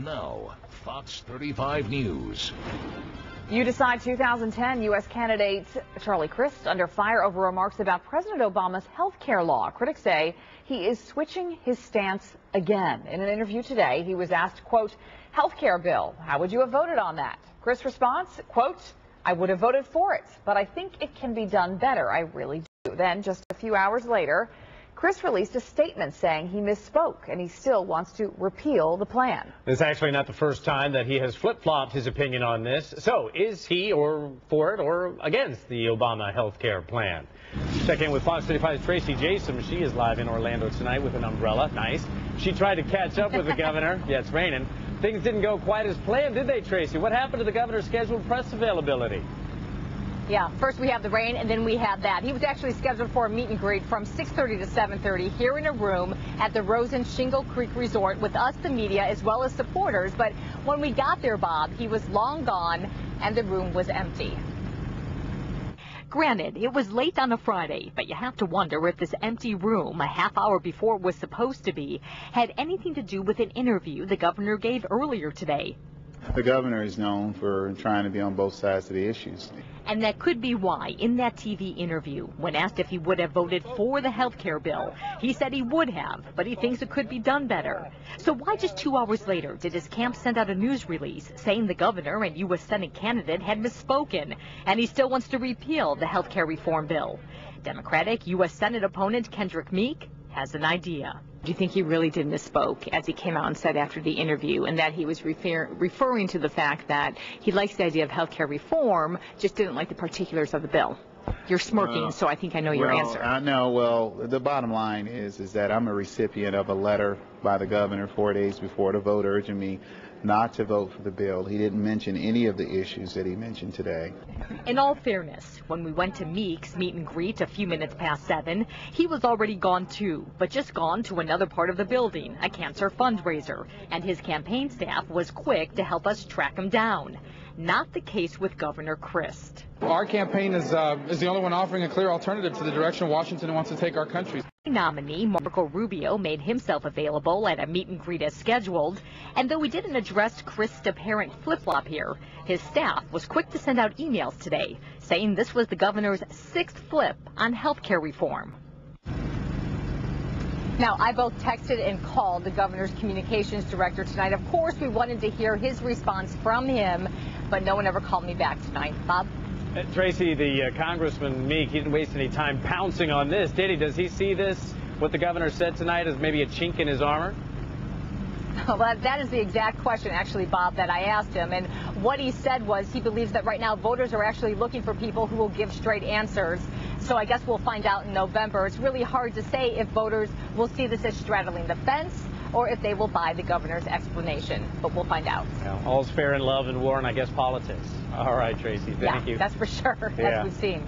Now, Fox 35 News. You decide 2010 U.S. candidate Charlie Crist under fire over remarks about President Obama's health care law. Critics say he is switching his stance again. In an interview today, he was asked, quote, health care bill, how would you have voted on that? Crist's response, quote, I would have voted for it, but I think it can be done better. I really do. Then, just a few hours later, Crist released a statement saying he misspoke and he still wants to repeal the plan. It's actually not the first time that he has flip-flopped his opinion on this. So is he for it or against the Obama health care plan? Check in with Fox 35's Tracy Jason. She is live in Orlando tonight with an umbrella. Nice. She tried to catch up with the governor. Yeah, it's raining. Things didn't go quite as planned, did they, Tracy? What happened to the governor's scheduled press availability? Yeah, first we have the rain and then we have that. He was actually scheduled for a meet and greet from 6:30 to 7:30 here in a room at the Rosen Shingle Creek Resort with us, the media, as well as supporters. But when we got there, Bob, he was long gone and the room was empty. Granted, it was late on a Friday, but you have to wonder if this empty room, a half hour before it was supposed to be, had anything to do with an interview the governor gave earlier today. The governor is known for trying to be on both sides of the issues. And that could be why, in that TV interview, when asked if he would have voted for the health care bill, he said he would have, but he thinks it could be done better. So why just 2 hours later did his camp send out a news release saying the governor and U.S. Senate candidate had misspoken, and he still wants to repeal the health care reform bill? Democratic U.S. Senate opponent Kendrick Meek has an idea. Do you think he really did misspoke, as he came out and said after the interview, and that he was referring to the fact that he likes the idea of health care reform, just didn't like the particulars of the bill? You're smirking, so I think I know your answer. I know. Well, the bottom line is that I'm a recipient of a letter by the governor 4 days before the vote urging me not to vote for the bill. He didn't mention any of the issues that he mentioned today. In all fairness, when we went to Meek's meet and greet a few minutes past 7, he was already gone too, but just gone to another part of the building, a cancer fundraiser, and his campaign staff was quick to help us track him down. Not the case with Governor Crist. Our campaign is the only one offering a clear alternative to the direction Washington wants to take our country. Nominee Marco Rubio made himself available at a meet and greet as scheduled, and though we didn't address Crist's apparent flip-flop here, his staff was quick to send out emails today saying this was the governor's 6th flip on health care reform. Now, I both texted and called the governor's communications director tonight. Of course, we wanted to hear his response from him, but no one ever called me back tonight. Bob? Tracy, the Congressman Meek, he didn't waste any time pouncing on this, did he? Does he see this, what the governor said tonight, as maybe a chink in his armor? Well, that is the exact question, actually, Bob, that I asked him. And what he said was he believes that right now voters are actually looking for people who will give straight answers. So I guess we'll find out in November. It's really hard to say if voters will see this as straddling the fence or if they will buy the governor's explanation. But we'll find out. Well, all's fair in love and war and I guess politics. All right, Tracy. Thank you. That's for sure, as we've seen.